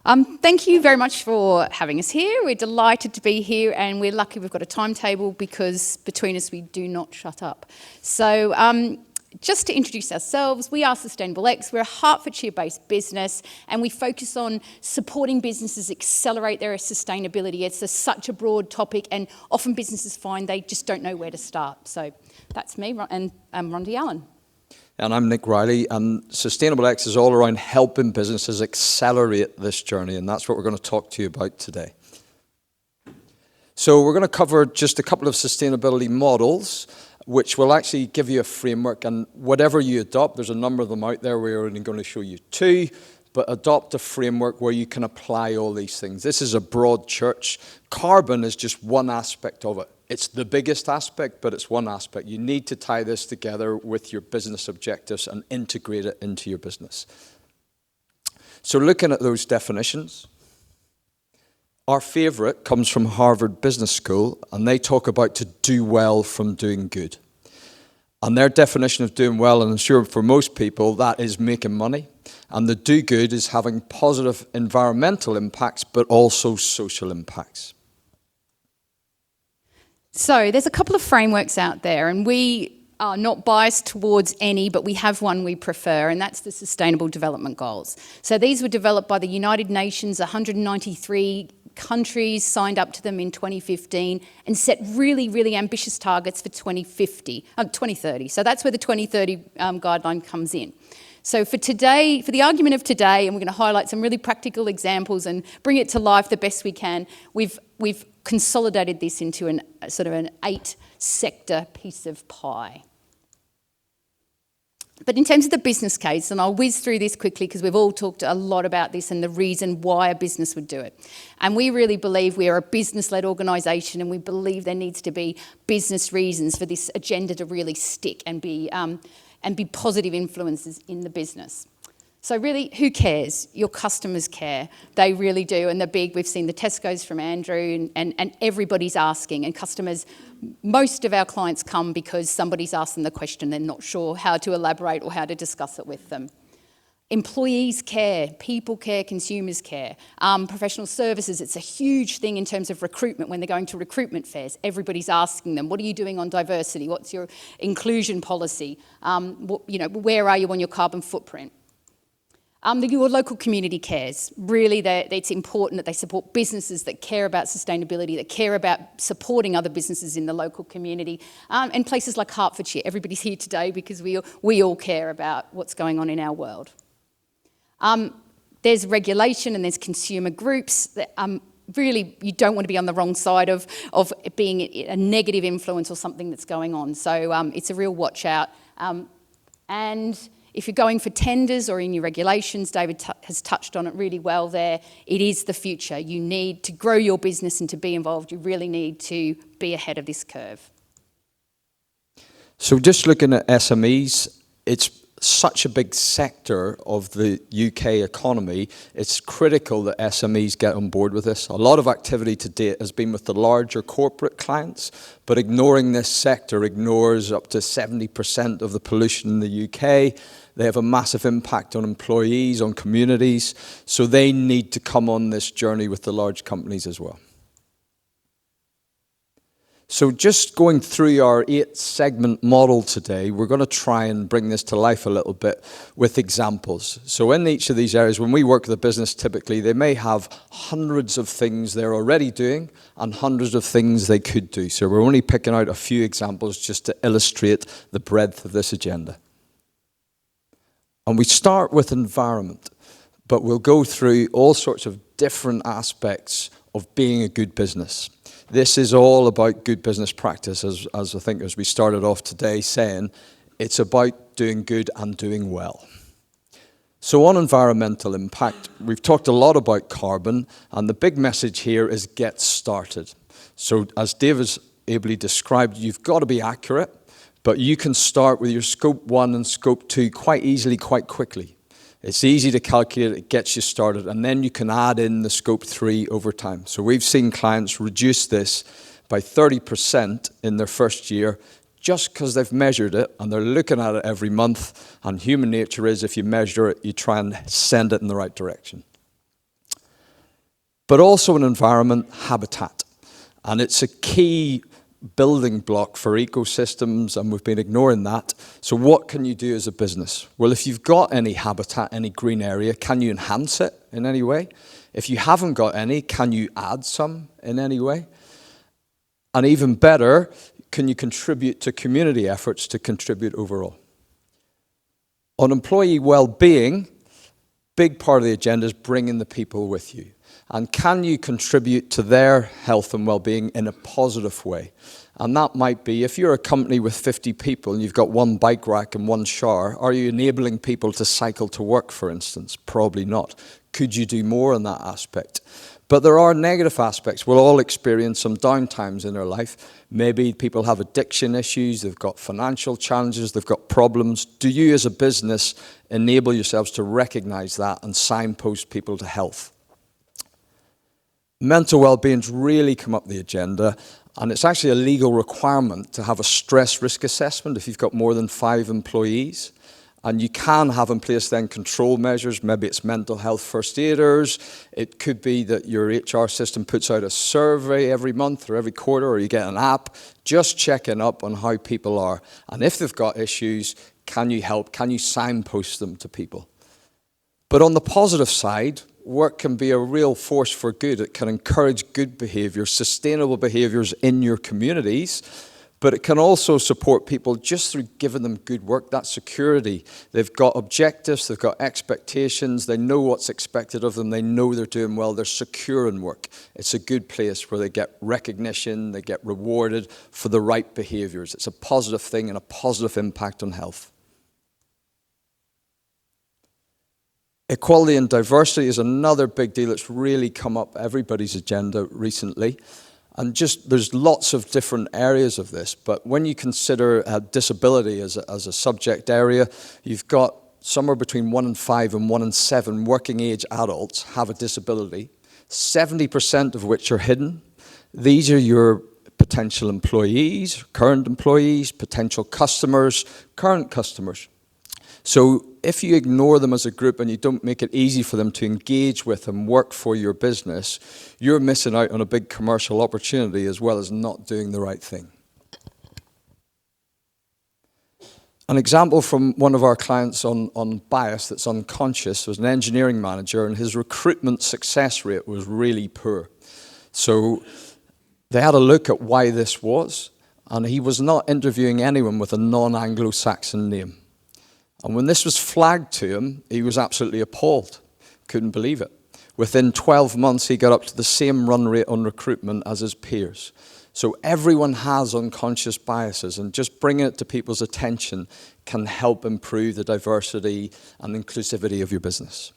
Thank you very much for having us here. We're delighted to be here, and we're lucky we've got a timetable because between us we do not shut up. So just to introduce ourselves, we are sustainably. We're a Hertfordshire-based business, and we focus on supporting businesses accelerate their sustainability. It's such a broad topic, and often businesses find they just don't know where to start. So that's me, and I'm Rondi Allan. And I'm Nick Reilly, and sustainably is all around helping businesses accelerate this journey, and that's what we're going to talk to you about today. So we're going to cover just a couple of sustainability models, which will actually give you a framework, and whatever you adopt, there's a number of them out there, we're only going to show you two, but adopt a framework where you can apply all these things. This is a broad church. Carbon is just one aspect of it. It's the biggest aspect, but it's one aspect. You need to tie this together with your business objectives and integrate it into your business. So looking at those definitions, our favorite comes from Harvard Business School, and they talk about to do well from doing good. And their definition of doing well, and I'm sure for most people, that is making money. And the do good is having positive environmental impacts, but also social impacts. So there's a couple of frameworks out there, and we are not biased towards any, but we have one we prefer, and that's the Sustainable Development Goals. So these were developed by the United Nations, 193 countries signed up to them in 2015 and set really, really ambitious targets for 2030. So that's where the 2030 guideline comes in. So for today, for the argument of today, and we're going to highlight some really practical examples and bring it to life the best we can, we've consolidated this into an 8-sector piece of pie. But in terms of the business case, and I'll whiz through this quickly because we've all talked a lot about this and the reason why a business would do it. And we really believe we are a business-led organisation, and we believe there needs to be business reasons for this agenda to really stick and be positive influences in the business. So really, who cares? Your customers care. They really do, and they're big. We've seen the Tesco's from Andrew, and everybody's asking, and customers, most of our clients come because somebody's asked them the question, they're not sure how to elaborate or how to discuss it with them. Employees care, people care, consumers care. Professional services, it's a huge thing in terms of recruitment when they're going to recruitment fairs. Everybody's asking them, what are you doing on diversity? What's your inclusion policy? Where are you on your carbon footprint? Your local community cares. Really, it's important that they support businesses that care about sustainability, that care about supporting other businesses in the local community. And places like Hertfordshire, everybody's here today because we all care about what's going on in our world. There's regulation and there's consumer groups that really you don't want to be on the wrong side of being a negative influence or something that's going on. So it's a real watch out. And if you're going for tenders or in your regulations, David has touched on it really well there, it is the future. You need to grow your business and to be involved. You really need to be ahead of this curve. So just looking at SMEs, it's such a big sector of the UK economy, it's critical that SMEs get on board with this. A lot of activity to date has been with the larger corporate clients, but ignoring this sector ignores up to 70% of the pollution in the UK. They have a massive impact on employees, on communities, so they need to come on this journey with the large companies as well. So just going through our 8-segment model today, we're going to try and bring this to life a little bit with examples. So in each of these areas, when we work with a business, typically they may have hundreds of things they're already doing and hundreds of things they could do. So we're only picking out a few examples just to illustrate the breadth of this agenda. And we start with environment, but we'll go through all sorts of different aspects of being a good business. This is all about good business practice, as I think as we started off today saying, it's about doing good and doing well. So on environmental impact, we've talked a lot about carbon, and the big message here is get started. So as Dave has ably described, you've got to be accurate, but you can start with your scope 1 and scope 2 quite easily, quite quickly. It's easy to calculate, it gets you started, and then you can add in the scope 3 over time. So we've seen clients reduce this by 30% in their first year just because they've measured it and they're looking at it every month, and human nature is if you measure it, you try and send it in the right direction. but also an environment, habitat. And it's a key building block for ecosystems, and we've been ignoring that. So what can you do as a business? Well, if you've got any habitat, any green area, can you enhance it in any way? If you haven't got any, can you add some in any way? And even better, can you contribute to community efforts to contribute overall? On employee well-being, big part of the agenda is bringing the people with you. And can you contribute to their health and well-being in a positive way? And that might be, if you're a company with 50 people and you've got one bike rack and one shower, are you enabling people to cycle to work, for instance? Probably not. Could you do more in that aspect? But there are negative aspects. We'll all experience some downtimes in our life. Maybe people have addiction issues, they've got financial challenges, they've got problems. Do you as a business enable yourselves to recognize that and signpost people to health? Mental well-being's really come up the agenda, and it's actually a legal requirement to have a stress risk assessment if you've got more than 5 employees. And you can have in place then control measures. Maybe it's mental health first aiders. It could be that your HR system puts out a survey every month or every quarter, or you get an app just checking up on how people are. And if they've got issues, can you help? Can you signpost them to people? But on the positive side, work can be a real force for good. It can encourage good behaviour, sustainable behaviours in your communities, but it can also support people just through giving them good work, that security. They've got objectives, they've got expectations, they know what's expected of them, they know they're doing well, they're secure in work. It's a good place where they get recognition, they get rewarded for the right behaviours. It's a positive thing and a positive impact on health. Equality and diversity is another big deal that's really come up everybody's agenda recently. And just there's lots of different areas of this, but when you consider disability as a subject area, you've got somewhere between 1 in 5 and 1 in 7 working age adults have a disability, 70% of which are hidden. These are your potential employees, current employees, potential customers, current customers. So if you ignore them as a group and you don't make it easy for them to engage with and work for your business, you're missing out on a big commercial opportunity as well as not doing the right thing. An example from one of our clients on bias that's unconscious was an engineering manager, and his recruitment success rate was really poor. So they had a look at why this was, and he was not interviewing anyone with a non-Anglo-Saxon name. And when this was flagged to him, he was absolutely appalled. Couldn't believe it. Within 12 months, he got up to the same run rate on recruitment as his peers. So everyone has unconscious biases, and just bringing it to people's attention can help improve the diversity and inclusivity of your business.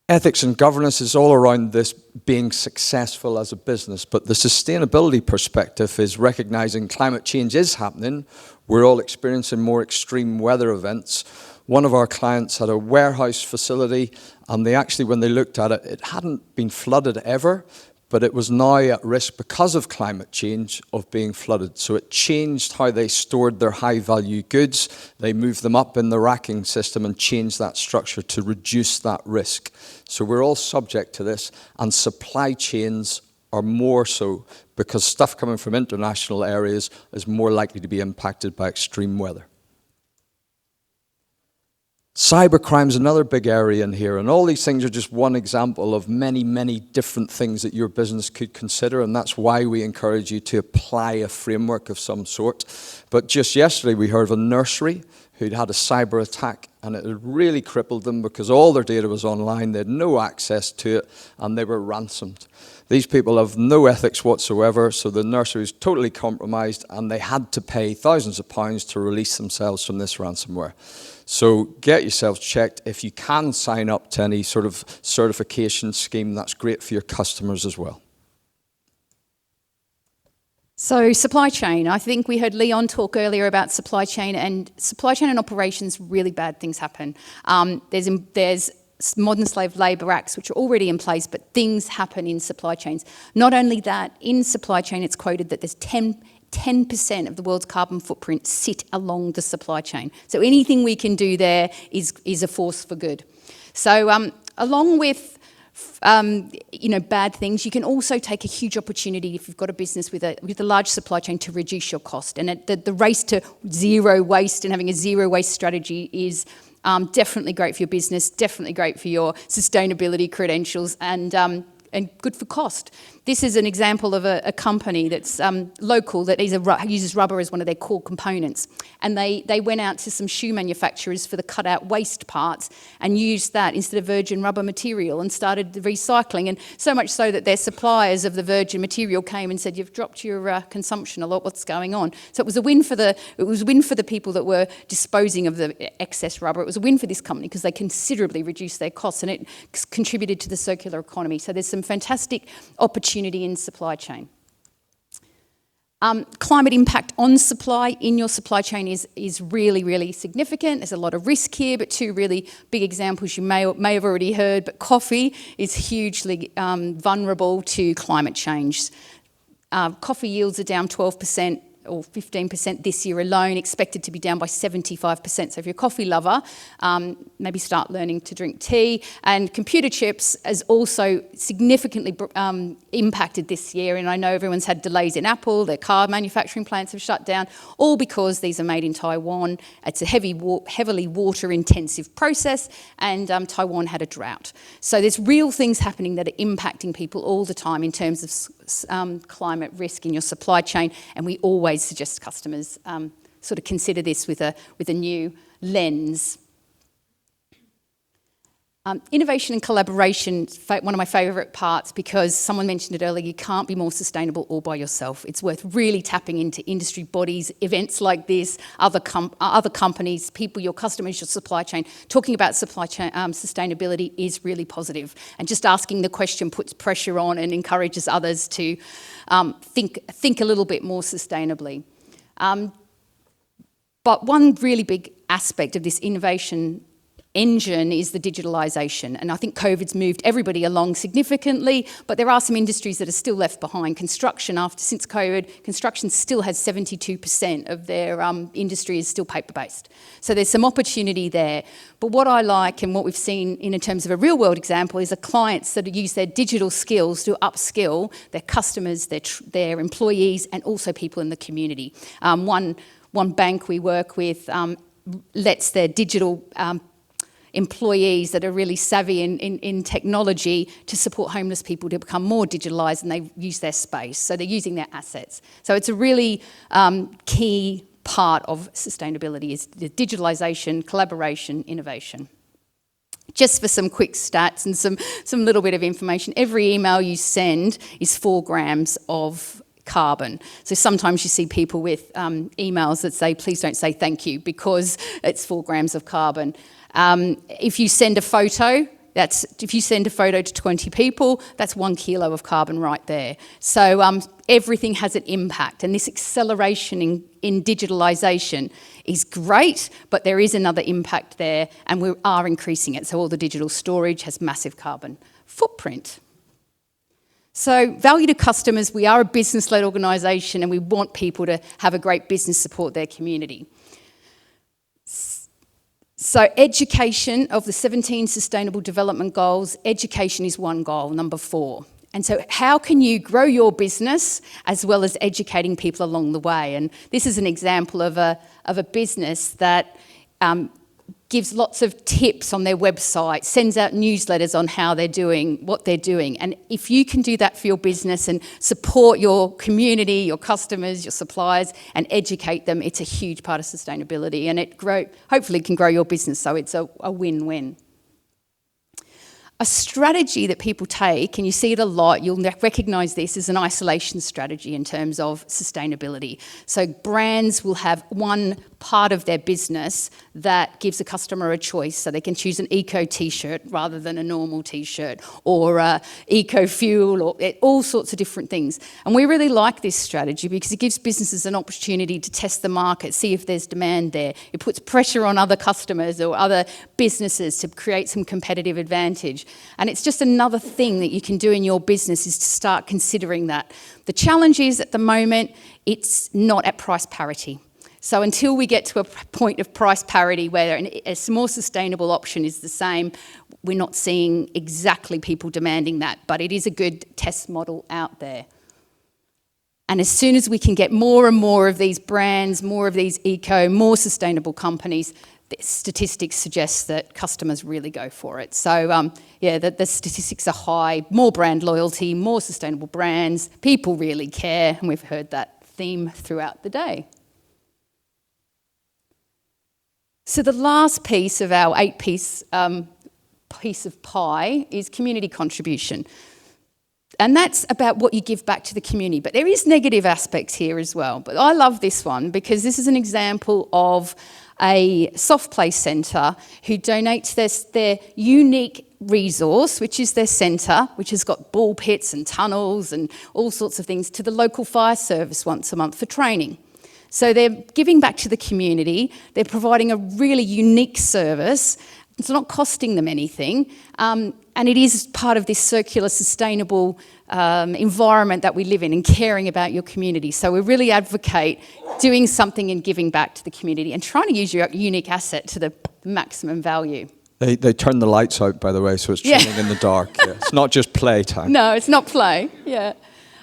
Ethics and governance is all around this being successful as a business, but the sustainability perspective is recognizing climate change is happening. We're all experiencing more extreme weather events. One of our clients had a warehouse facility, and they actually, when they looked at it, it hadn't been flooded ever, but it was now at risk because of climate change of being flooded. So it changed how they stored their high-value goods. They moved them up in the racking system and changed that structure to reduce that risk. So we're all subject to this, and supply chains are more so because stuff coming from international areas is more likely to be impacted by extreme weather. Cybercrime is another big area in here, and all these things are just one example of many, many different things that your business could consider, and that's why we encourage you to apply a framework of some sort. But just yesterday we heard of a nursery who'd had a cyber attack, and it had really crippled them because all their data was online, they had no access to it, and they were ransomed. These people have no ethics whatsoever, so the nursery is totally compromised, and they had to pay thousands of pounds to release themselves from this ransomware. So get yourselves checked. If you can sign up to any sort of certification scheme, that's great for your customers as well. So supply chain, I think we heard Leon talk earlier about supply chain and operations, really bad things happen. There's modern slave labour acts which are already in place, but things happen in supply chains. Not only that, in supply chain it's quoted that there's 10% of the world's carbon footprint sit along the supply chain. So anything we can do there is a force for good. So along with bad things, you can also take a huge opportunity if you've got a business with a large supply chain to reduce your cost. And the race to zero waste and having a zero waste strategy is definitely great for your business, definitely great for your sustainability credentials, and good for cost. This is an example of a company that's local that uses rubber as one of their core components. And they went out to some shoe manufacturers for the cut-out waste parts and used that instead of virgin rubber material and started the recycling. And so much so that their suppliers of the virgin material came and said, "You've dropped your consumption a lot. What's going on?" So it was a win for the people that were disposing of the excess rubber. It was a win for this company because they considerably reduced their costs, and it contributed to the circular economy. So there's some fantastic opportunity in supply chain. Climate impact on supply in your supply chain is really, really significant. There's a lot of risk here, but two really big examples you may have already heard, but coffee is hugely vulnerable to climate change. Coffee yields are down 12% or 15% this year alone, expected to be down by 75%. So if you're a coffee lover, maybe start learning to drink tea. And computer chips has also significantly impacted this year. And I know everyone's had delays in Apple, their car manufacturing plants have shut down, all because these are made in Taiwan. It's a heavily water-intensive process, and Taiwan had a drought. So there's real things happening that are impacting people all the time in terms of climate risk in your supply chain, and we always suggest customers sort of consider this with a new lens. Innovation and collaboration, one of my favourite parts, because someone mentioned it earlier, you can't be more sustainable all by yourself. It's worth really tapping into industry bodies, events like this, other companies, people, your customers, your supply chain. Talking about supply chain sustainability is really positive, and just asking the question puts pressure on and encourages others to think a little bit more sustainably. But one really big aspect of this innovation engine is the digitalisation, and I think COVID's moved everybody along significantly, but there are some industries that are still left behind. Construction, since COVID, construction still has 72% of their industry is still paper-based. So there's some opportunity there. But what I like and what we've seen in terms of a real-world example is clients that use their digital skills to upskill their customers, their employees, and also people in the community. One bank we work with lets their digital employees that are really savvy in technology to support homeless people to become more digitalised, and they use their space. So they're using their assets. So it's a really key part of sustainability is the digitalisation, collaboration, innovation. Just for some quick stats and some little bit of information, every email you send is 4 grams of carbon. So sometimes you see people with emails that say, "Please don't say thank you," because it's 4 grams of carbon. If you send a photo to 20 people, that's 1 kilo of carbon right there. So everything has an impact, and this acceleration in digitalisation is great, but there is another impact there, and we are increasing it. So all the digital storage has massive carbon footprint. So value to customers, we are a business-led organisation, and we want people to have a great business support their community. So education, of the 17 Sustainable Development Goals, education is one goal, number 4. And so how can you grow your business as well as educating people along the way? And this is an example of a business that gives lots of tips on their website, sends out newsletters on how they're doing, what they're doing. And if you can do that for your business and support your community, your customers, your suppliers, and educate them, it's a huge part of sustainability, and it hopefully can grow your business, so it's a win-win. A strategy that people take, and you see it a lot, you'll recognise this as an isolation strategy in terms of sustainability. So brands will have one part of their business that gives a customer a choice, so they can choose an eco t-shirt rather than a normal t-shirt, or eco fuel, or all sorts of different things. And we really like this strategy because it gives businesses an opportunity to test the market, see if there's demand there. It puts pressure on other customers or other businesses to create some competitive advantage. And it's just another thing that you can do in your business, is to start considering that. The challenge is, at the moment, it's not at price parity. So until we get to a point of price parity where a more sustainable option is the same, we're not seeing exactly people demanding that, but it is a good test model out there. And as soon as we can get more and more of these brands, more of these more sustainable companies, the statistics suggest that customers really go for it. So the statistics are high, more brand loyalty, more sustainable brands, people really care, and we've heard that theme throughout the day. So the last piece of our 8-piece piece of pie is community contribution. And that's about what you give back to the community. But there is negative aspects here as well. But I love this one because this is an example of a soft play centre who donates their unique resource, which is their centre, which has got ball pits and tunnels and all sorts of things, to the local fire service once a month for training. So they're giving back to the community. They're providing a really unique service. It's not costing them anything. And it is part of this circular, sustainable environment that we live in and caring about your community. So we really advocate doing something and giving back to the community and trying to use your unique asset to the maximum value. They turn the lights out, by the way, so it's training in the dark. Yeah. It's not just playtime. No, it's not play. Yeah.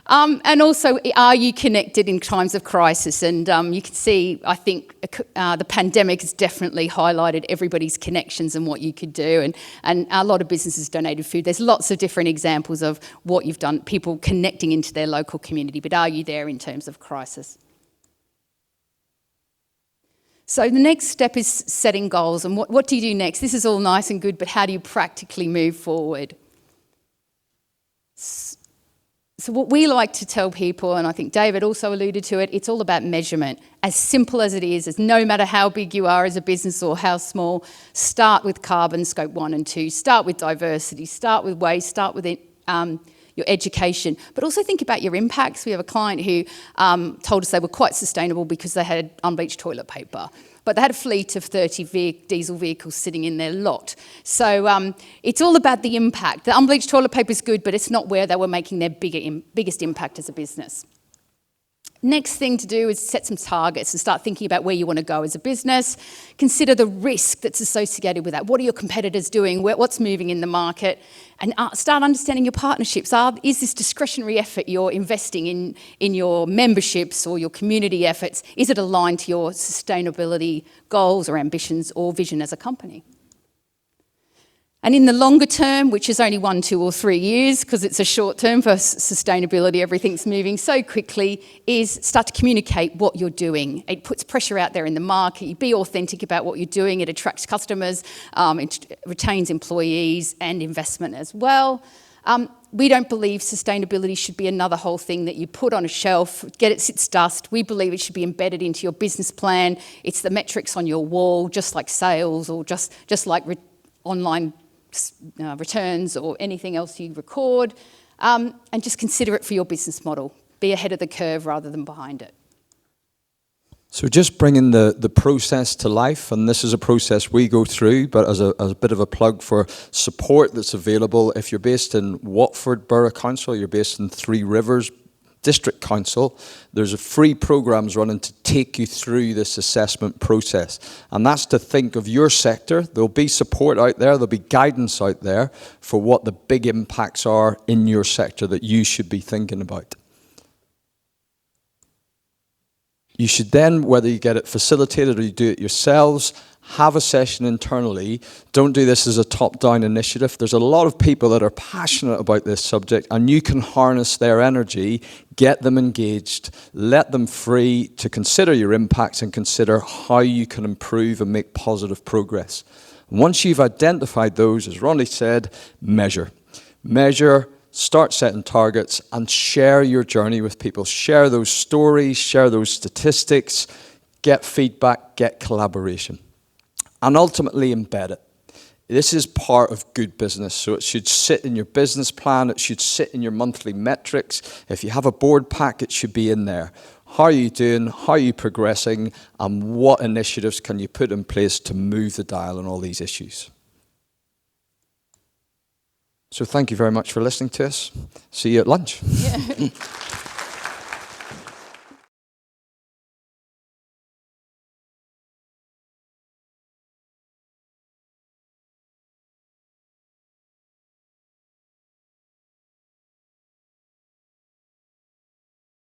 And also, are you connected in times of crisis? And you can see, I think, the pandemic has definitely highlighted everybody's connections and what you could do. And a lot of businesses donated food. There's lots of different examples of what you've done, people connecting into their local community. But are you there in terms of crisis? So the next step is setting goals. And what do you do next? This is all nice and good, but how do you practically move forward? So what we like to tell people, and I think David also alluded to it, it's all about measurement. As simple as it is no matter how big you are as a business or how small, start with carbon, scope 1 and 2, start with diversity, start with waste, start with your education, but also think about your impacts. We have a client who told us they were quite sustainable because they had unbleached toilet paper. But they had a fleet of 30 diesel vehicles sitting in their lot. So it's all about the impact. The unbleached toilet paper is good, but it's not where they were making their biggest impact as a business. Next thing to do is set some targets and start thinking about where you want to go as a business. Consider the risk that's associated with that. What are your competitors doing? What's moving in the market? And start understanding your partnerships. Is this discretionary effort you're investing in your memberships or your community efforts? Is it aligned to your sustainability goals or ambitions or vision as a company? And in the longer term, which is only 1, 2 or 3 years, because it's a short term for sustainability, everything's moving so quickly, is start to communicate what you're doing. It puts pressure out there in the market. You be authentic about what you're doing. It attracts customers, it retains employees and investment as well. We don't believe sustainability should be another whole thing that you put on a shelf, get it sits dust. We believe it should be embedded into your business plan. It's the metrics on your wall, just like sales or just like online returns or anything else you record, and just consider it for your business model. Be ahead of the curve rather than behind it. So just bringing the process to life, and this is a process we go through, but as a bit of a plug for support that's available. If you're based in Watford Borough Council, you're based in Three Rivers District Council, there's a free programs running to take you through this assessment process. And that's to think of your sector. There'll be support out there, there'll be guidance out there for what the big impacts are in your sector that you should be thinking about. You should then, whether you get it facilitated or you do it yourselves, have a session internally. Don't do this as a top-down initiative. There's a lot of people that are passionate about this subject, and you can harness their energy, get them engaged, let them free to consider your impacts and consider how you can improve and make positive progress. Once you've identified those, as Rondi said, measure. Measure, start setting targets, and share your journey with people. Share those stories, share those statistics, get feedback, get collaboration. And ultimately embed it. This is part of good business, so it should sit in your business plan, it should sit in your monthly metrics. If you have a board pack, it should be in there. How are you doing, how are you progressing, and what initiatives can you put in place to move the dial on all these issues? So thank you very much for listening to us. See you at lunch. Yeah.